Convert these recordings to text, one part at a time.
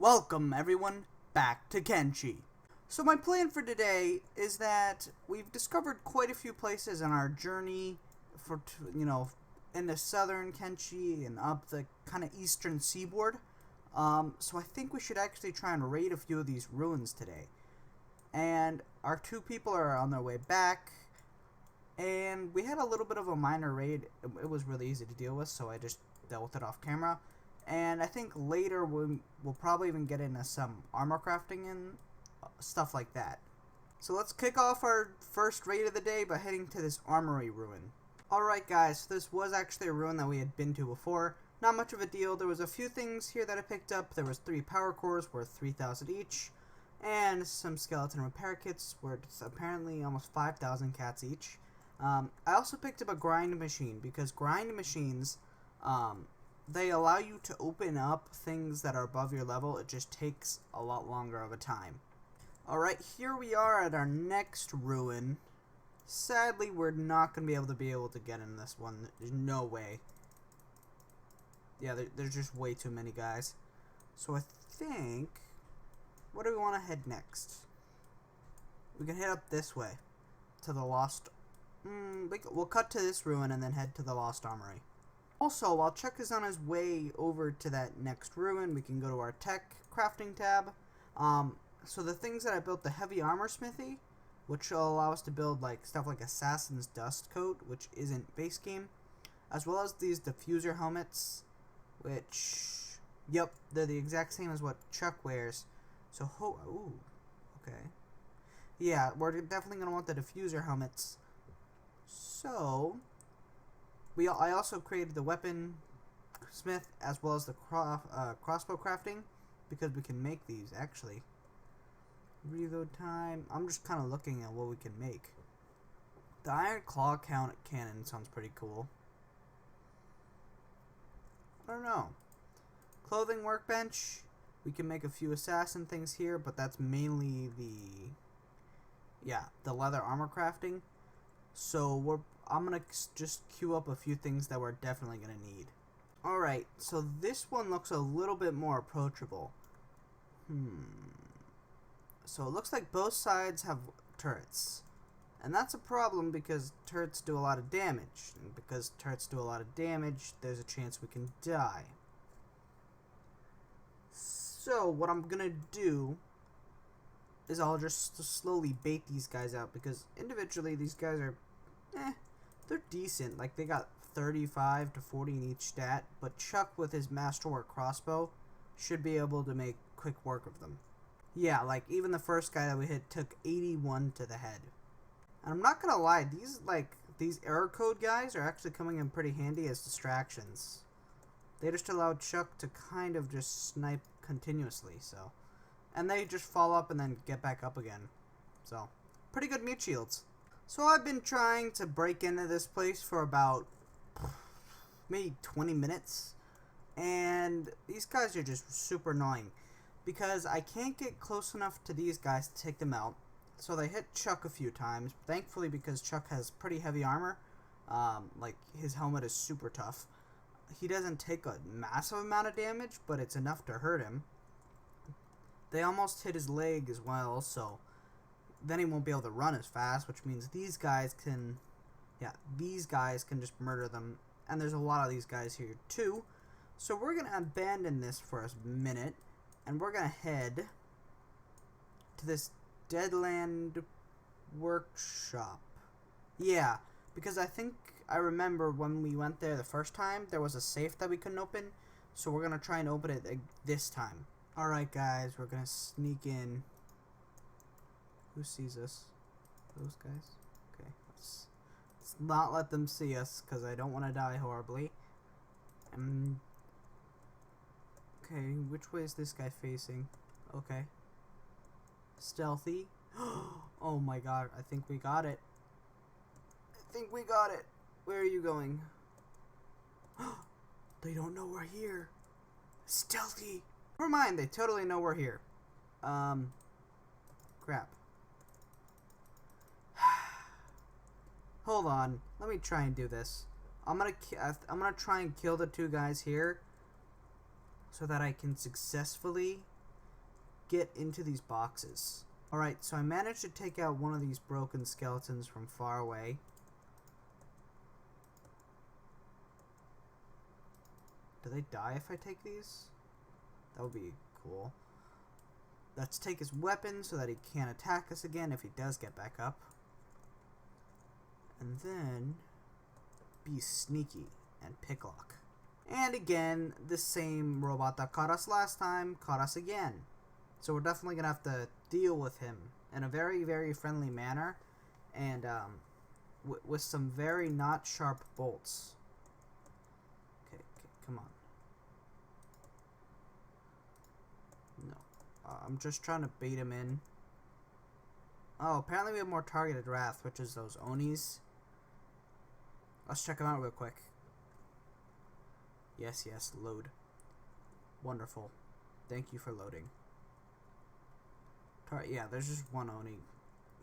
Welcome everyone back to Kenshi. So my plan for today is that we've discovered quite a few places on our journey for, in the southern Kenshi and up the kind of eastern seaboard. So I think we should actually try and raid a few of these ruins today. And our two people are on their way back. And we had a little bit of a minor raid. It was really easy to deal with, so I just dealt with it off camera. And I think later we'll probably even get into some armor crafting and stuff like that. So let's kick off our first raid of the day by heading to this armory ruin. Alright guys, so this was actually a ruin that we had been to before. Not much of a deal. There was a few things here that I picked up. There was 3 power cores worth 3,000 each. And some skeleton repair kits worth apparently almost 5,000 cats each. I also picked up a grind machine because grind machines, they allow you to open up things that are above your level. It just takes a lot longer of a time. Alright, here we are at our next ruin. Sadly, we're not going to be able to get in this one. There's no way. Yeah, there's just way too many guys. So I think, where do we want to head next? We can head up this way to the Lost. We'll cut to this ruin and then head to the Lost Armory. Also, while Chuck is on his way over to that next ruin, we can go to our tech crafting tab. So the things that I built, the heavy armor smithy, which will allow us to build stuff like Assassin's Dust Coat, which isn't base game, as well as these diffuser helmets, which, yep, they're the exact same as what Chuck wears. So, ooh, okay. Yeah, we're definitely going to want the diffuser helmets. So, I also created the weapon smith as well as the crossbow crafting because we can make these actually. Reload time. I'm just kind of looking at what we can make. The iron claw cannon sounds pretty cool. I don't know. Clothing workbench. We can make a few assassin things here, but that's mainly the leather armor crafting. So I'm gonna just queue up a few things that we're definitely gonna need. Alright, so this one looks a little bit more approachable. So it looks like both sides have turrets. And that's a problem because turrets do a lot of damage. And because turrets do a lot of damage, there's a chance we can die. So what I'm gonna do is I'll just slowly bait these guys out because individually these guys are, they're decent. Like they got 35 to 40 in each stat, but Chuck with his masterwork crossbow should be able to make quick work of them. Yeah, like even the first guy that we hit took 81 to the head. And I'm not gonna lie, these error code guys are actually coming in pretty handy as distractions. They just allowed Chuck to kind of just snipe continuously, so. And they just fall up and then get back up again. So, pretty good meat shields. So I've been trying to break into this place for about maybe 20 minutes. And these guys are just super annoying. Because I can't get close enough to these guys to take them out. So they hit Chuck a few times. Thankfully, because Chuck has pretty heavy armor. His helmet is super tough. He doesn't take a massive amount of damage, but it's enough to hurt him. They almost hit his leg as well, so then he won't be able to run as fast, which means these guys can just murder them. And there's a lot of these guys here too. So we're going to abandon this for a minute, and we're going to head to this Deadland workshop. Yeah, because I remember when we went there the first time, there was a safe that we couldn't open, so we're going to try and open it this time. Alright guys, we're gonna sneak in. Who sees us? Those guys? Okay, let's not let them see us, because I don't want to die horribly. Okay, which way is this guy facing? Okay. Stealthy. Oh my god, I think we got it. Where are you going? They don't know we're here. Stealthy. Never mind, they totally know we're here. Crap. Hold on, let me try and do this. I'm gonna try and kill the two guys here so that I can successfully get into these boxes. Alright, so I managed to take out one of these broken skeletons from far away. Do they die if I take these? That would be cool. Let's take his weapon so that he can't attack us again if he does get back up. And then be sneaky and picklock. And again, the same robot that caught us last time caught us again. So we're definitely going to have to deal with him in a very, very friendly manner. And with some very not sharp bolts. Okay, come on. No. I'm just trying to bait him in. Oh, apparently we have more targeted wrath, which is those Onis. Let's check them out real quick. Yes, load. Wonderful. Thank you for loading. Yeah, there's just one Oni.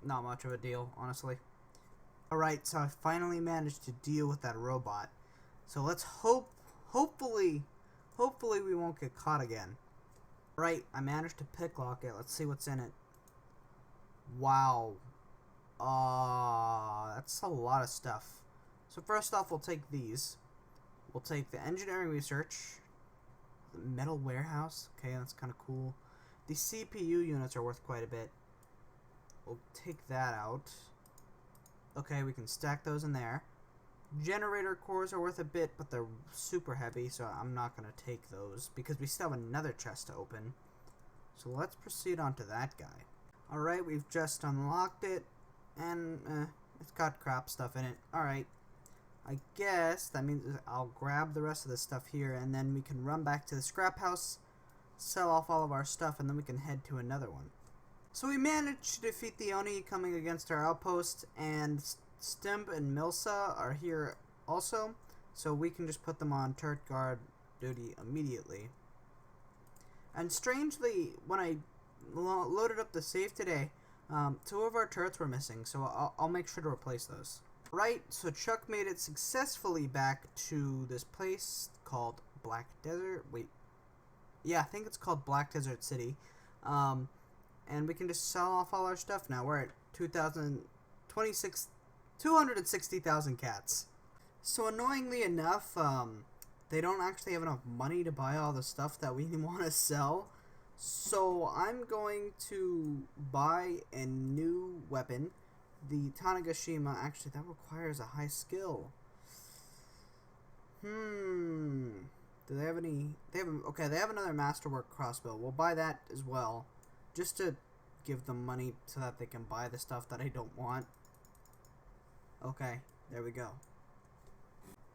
Not much of a deal, honestly. Alright, so I finally managed to deal with that robot. So let's hopefully we won't get caught again. Right, I managed to picklock it. Let's see what's in it. Wow. That's a lot of stuff. So first off, we'll take these. We'll take the engineering research. The metal warehouse. Okay, that's kind of cool. The CPU units are worth quite a bit. We'll take that out. Okay, we can stack those in there. Generator cores are worth a bit, but they're super heavy, so I'm not going to take those because we still have another chest to open. So let's proceed on to that guy. Alright, we've just unlocked it, and it's got crap stuff in it. Alright, I guess that means I'll grab the rest of the stuff here, and then we can run back to the scrap house, sell off all of our stuff, and then we can head to another one. So we managed to defeat the Oni coming against our outpost, and Stimp and Milsa are here also, so we can just put them on turret guard duty immediately. And strangely, when I loaded up the save today, 2 of our turrets were missing, so I'll make sure to replace those. Right, so Chuck made it successfully back to this place called Black Desert. Wait, yeah, I think it's called Black Desert City. And we can just sell off all our stuff now. We're at 260,000 cats. So annoyingly enough, they don't actually have enough money to buy all the stuff that we want to sell. So I'm going to buy a new weapon. The Tanegashima, actually that requires a high skill. Do they have any? Okay, they have another masterwork crossbow. We'll buy that as well, just to give them money so that they can buy the stuff that I don't want. Okay, there we go.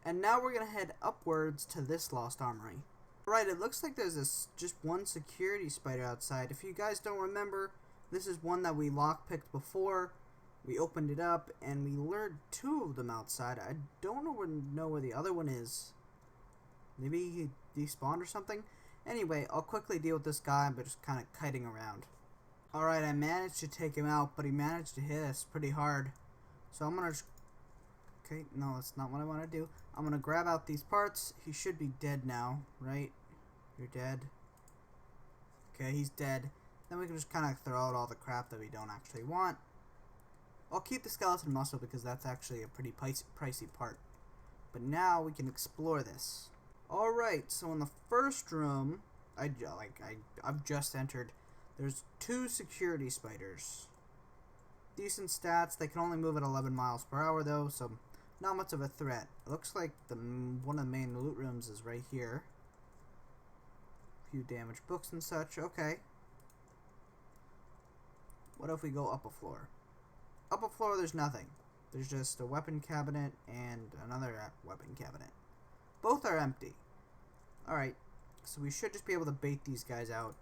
And now we're gonna head upwards to this lost armory. Right, it looks like there's just one security spider outside. If you guys don't remember, this is one that we lockpicked before. We opened it up and we lured 2 of them outside. I don't know where the other one is. Maybe he despawned or something? Anyway, I'll quickly deal with this guy by just kind of kiting around. Alright, I managed to take him out, but he managed to hit us pretty hard. So I'm gonna just... Okay, no, that's not what I want to do. I'm gonna grab out these parts. He should be dead now, right? You're dead. Okay, he's dead. Then we can just kind of throw out all the crap that we don't actually want. I'll keep the skeleton muscle because that's actually a pretty pricey part. But now we can explore this. Alright, so in the first room, I've just entered, there's 2 security spiders. Decent stats. They can only move at 11 miles per hour though, so not much of a threat. It looks like one of the main loot rooms is right here. A few damaged books and such. Okay. What if we go up a floor? Up a floor, there's nothing. There's just a weapon cabinet and another weapon cabinet. Both are empty. Alright, so we should just be able to bait these guys out.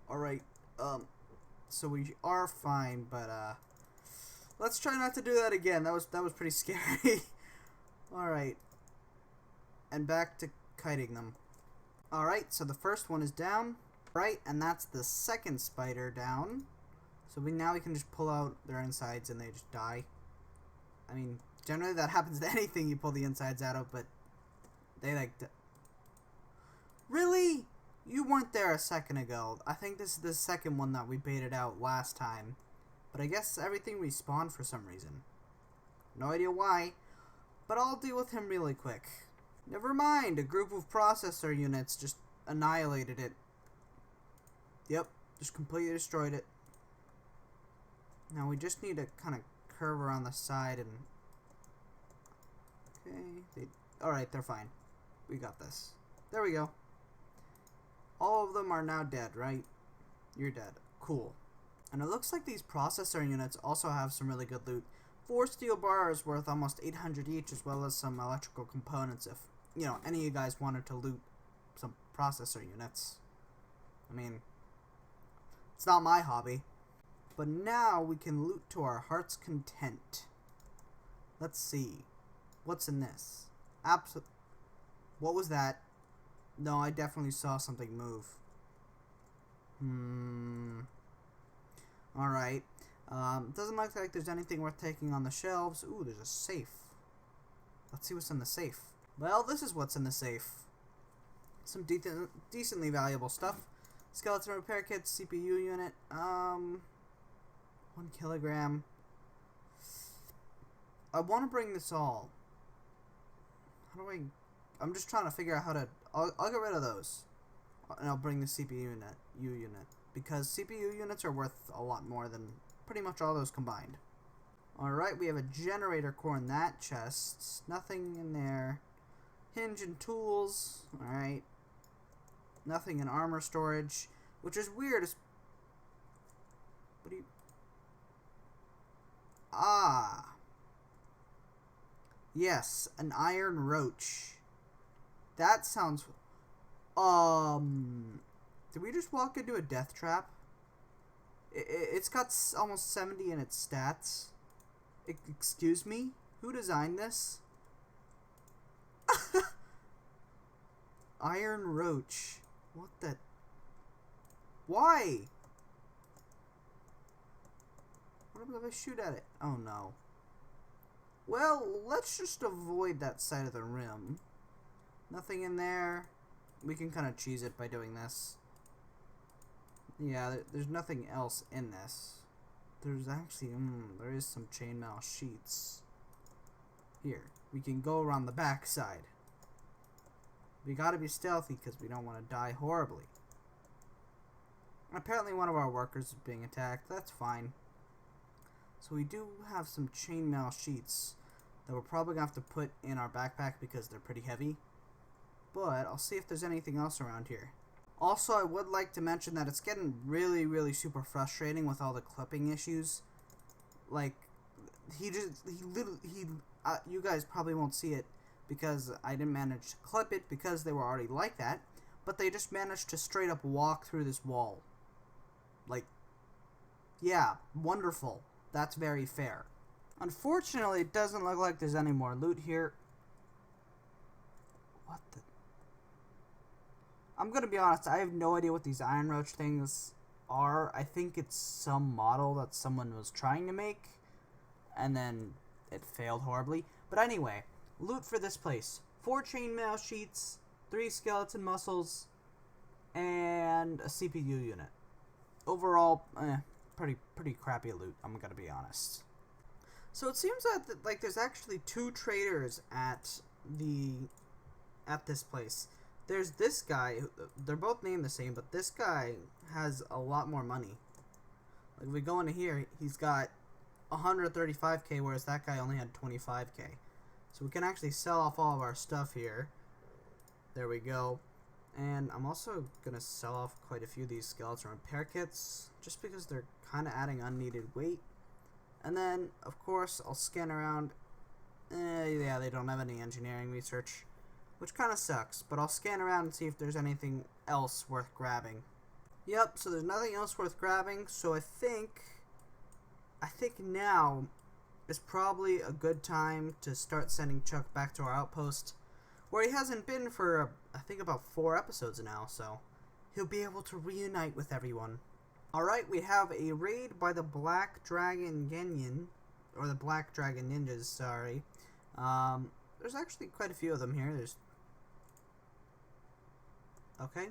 Alright, so we are fine, but let's try not to do that again. That was pretty scary. Alright. And back to kiting them. Alright, so the first one is down. Right, and that's the second spider down. So now we can just pull out their insides and they just die. I mean, Generally that happens to anything you pull the insides out of, but they like to... Really? You weren't there a second ago. I think this is the second one that we baited out last time. But I guess everything respawned for some reason. No idea why, but I'll deal with him really quick. Never mind, a group of processor units just annihilated it. Yep, just completely destroyed it. Now we just need to kind of curve around the side and... Okay, alright, they're fine. We got this. There we go. All of them are now dead, right? You're dead. Cool. And it looks like these processor units also have some really good loot. 4 steel bars worth almost 800 each, as well as some electrical components if, you know, any of you guys wanted to loot some processor units. I mean, it's not my hobby. But now we can loot to our heart's content. Let's see. What's in this? What was that? No, I definitely saw something move. Alright. Doesn't look like there's anything worth taking on the shelves. Ooh, there's a safe. Let's see what's in the safe. Well, this is what's in the safe. Some decently valuable stuff. Skeleton repair kit, CPU unit. 1 kilogram. I want to bring this all. How do I... I'm just trying to figure out how to... I'll get rid of those. And I'll bring the CPU unit. Because CPU units are worth a lot more than pretty much all those combined. Alright, we have a generator core in that chest. Nothing in there. Hinge and tools. Alright. Nothing in armor storage. Which is weird. What do you... Ah. Yes, an iron roach. That sounds... Did we just walk into a death trap? It's got almost 70 in its stats. Excuse me? Who designed this? Iron roach. What the... Why? What if I shoot at it? Oh no. Well, let's just avoid that side of the rim. Nothing in there. We can kind of cheese it by doing this. Yeah, there's nothing else in this. There's actually, there is some chainmail sheets. Here, we can go around the back side. We gotta be stealthy because we don't want to die horribly. Apparently one of our workers is being attacked. That's fine. So we do have some chainmail sheets that we're probably going to have to put in our backpack because they're pretty heavy. But I'll see if there's anything else around here. Also, I would like to mention that it's getting really, really super frustrating with all the clipping issues. Like, you guys probably won't see it because I didn't manage to clip it because they were already like that. But they just managed to straight up walk through this wall. Like, yeah, wonderful. That's very fair. Unfortunately, it doesn't look like there's any more loot here. What the... I'm gonna be honest, I have no idea what these iron roach things are. I think it's some model that someone was trying to make, and then it failed horribly. But anyway, loot for this place. 4 chainmail sheets, 3 skeleton muscles, and a CPU unit. Overall, pretty crappy loot, I'm gonna be honest. So it seems that like there's actually 2 traders at this place. There's this guy, they're both named the same, but this guy has a lot more money. Like, if we go into here, he's got 135k, whereas that guy only had 25k. So we can actually sell off all of our stuff here. There we go. And I'm also going to sell off quite a few of these skeleton repair kits, just because they're kind of adding unneeded weight. And then, of course, I'll scan around. Yeah, they don't have any engineering research, which kind of sucks, but I'll scan around and see if there's anything else worth grabbing. Yep, so there's nothing else worth grabbing, so I think now is probably a good time to start sending Chuck back to our outpost, where he hasn't been for, I think, about 4 episodes now, so he'll be able to reunite with everyone. Alright, we have a raid by the Black Dragon Genyin, or the Black Dragon Ninjas, sorry. There's actually quite a few of them here. Okay.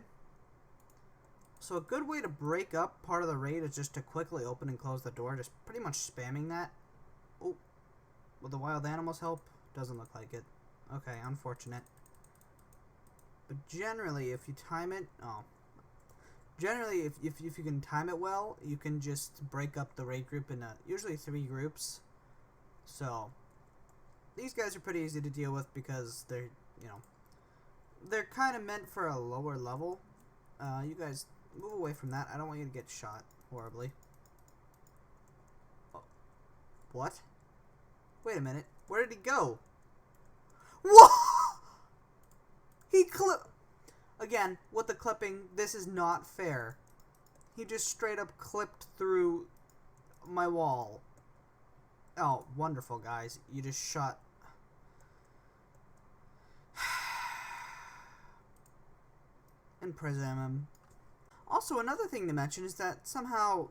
So a good way to break up part of the raid is just to quickly open and close the door, just pretty much spamming that. Oh, will the wild animals help? Doesn't look like it. Okay, unfortunate. But generally, if you time it, generally if you can time it well, you can just break up the raid group into usually 3 groups. So these guys are pretty easy to deal with because they're they're kind of meant for a lower level. You guys move away from that. I don't want you to get shot horribly. Oh. What? Wait a minute. Where did he go? Whoa! He Again, with the clipping, this is not fair. He just straight up clipped through my wall. Oh, wonderful, guys. You just shot. Imprison him. Also, another thing to mention is that somehow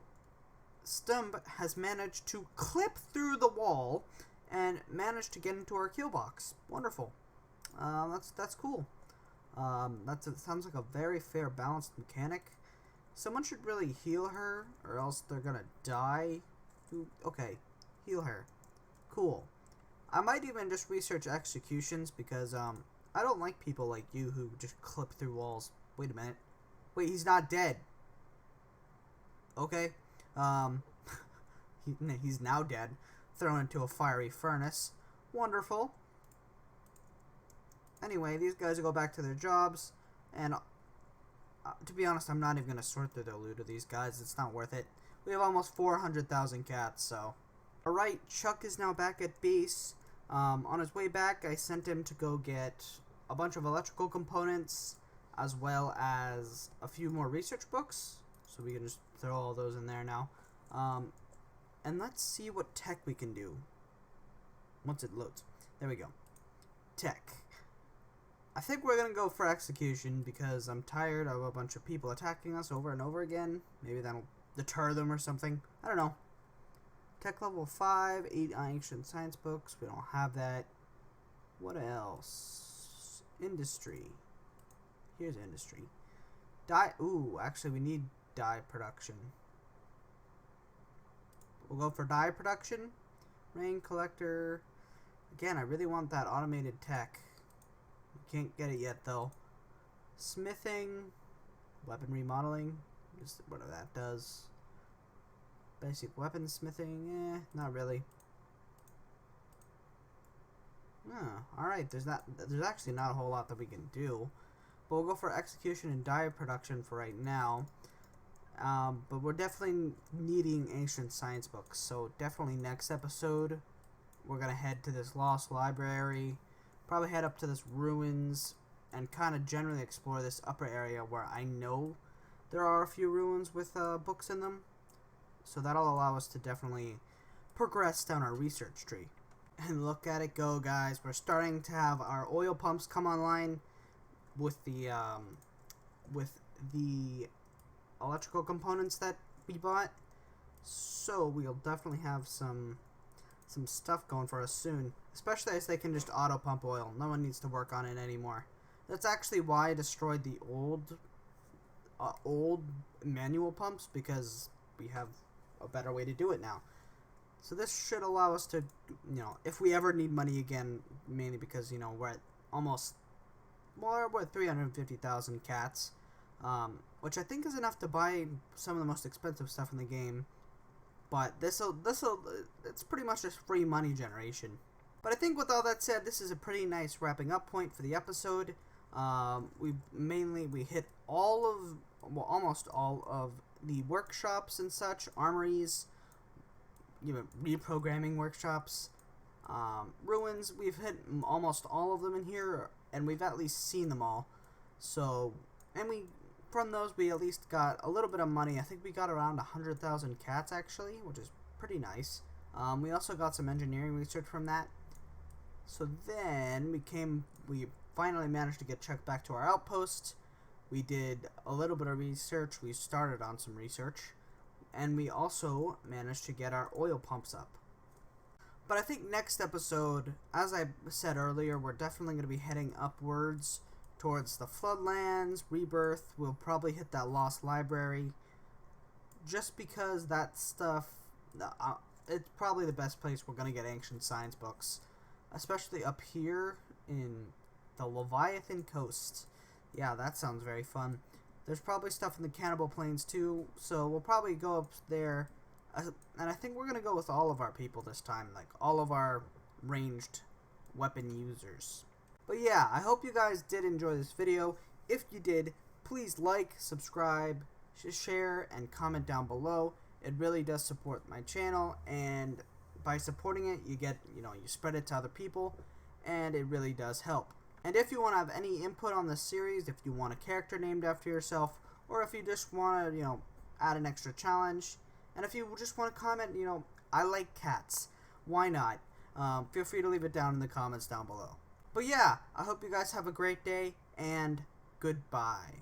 Stump has managed to clip through the wall and managed to get into our kill box. Wonderful. That's cool. It sounds like a very fair, balanced mechanic. Someone should really heal her, or else they're gonna die. Okay, heal her. Cool. I might even just research executions because I don't like people like you who just clip through walls. Wait a minute. Wait, he's not dead. Okay. He's now dead. Thrown into a fiery furnace. Wonderful. Anyway, these guys will go back to their jobs, and to be honest, I'm not even going to sort through the loot of these guys. It's not worth it. We have almost 400,000 cats, so. Alright, Chuck is now back at base. On his way back, I sent him to go get a bunch of electrical components, as well as a few more research books. So we can just throw all those in there now. And let's see what tech we can do. Once it loads. There we go. Tech. I think we're going to go for execution because I'm tired of a bunch of people attacking us over and over again. Maybe that'll deter them or something. I don't know. Tech level 5, 8 ancient science books. We don't have that. What else? Industry. Here's industry. Dye. Ooh, actually we need dye production. We'll go for dye production. Rain collector. Again, I really want that automated tech. Can't get it yet though. Smithing, weapon remodeling, just what that does. Basic weapon smithing, not really. Alright, there's actually not a whole lot that we can do. But we'll go for execution and dye production for right now. But we're definitely needing ancient science books, so definitely next episode we're gonna head to this lost library. Probably head up to this ruins and kind of generally explore this upper area where I know there are a few ruins with books in them. So that'll allow us to definitely progress down our research tree. And look at it go, guys. We're starting to have our oil pumps come online with the electrical components that we bought. So we'll definitely have some stuff going for us soon, especially as they can just auto pump oil. No one needs to work on it anymore. That's actually why I destroyed the old manual pumps, because we have a better way to do it now. So this should allow us to, if we ever need money again, mainly because we're at almost, well, we're at 350,000 cats, which I think is enough to buy some of the most expensive stuff in the game. But it's pretty much just free money generation. But I think with all that said, this is a pretty nice wrapping up point for the episode. We hit almost all of the workshops and such, armories, reprogramming workshops, ruins. We've hit almost all of them in here, and we've at least seen them all. So, from those, we at least got a little bit of money. I think we got around 100,000 cats, actually, which is pretty nice. We also got some engineering research from that. So then, we finally managed to get Chuck back to our outpost. We did a little bit of research. We started on some research. And we also managed to get our oil pumps up. But I think next episode, as I said earlier, we're definitely going to be heading upwards towards the Floodlands, Rebirth. We'll probably hit that Lost Library. Just because that stuff, it's probably the best place we're going to get ancient science books. Especially up here in the Leviathan Coast. Yeah, that sounds very fun. There's probably stuff in the Cannibal Plains too, so we'll probably go up there. And I think we're going to go with all of our people this time, like all of our ranged weapon users. But yeah, I hope you guys did enjoy this video. If you did, please like, subscribe, share, and comment down below. It really does support my channel, and by supporting it, you get, you spread it to other people, and it really does help. And if you want to have any input on this series, if you want a character named after yourself, or if you just want to, add an extra challenge, and if you just want to comment, I like cats. Why not? Feel free to leave it down in the comments down below. But yeah, I hope you guys have a great day, and goodbye.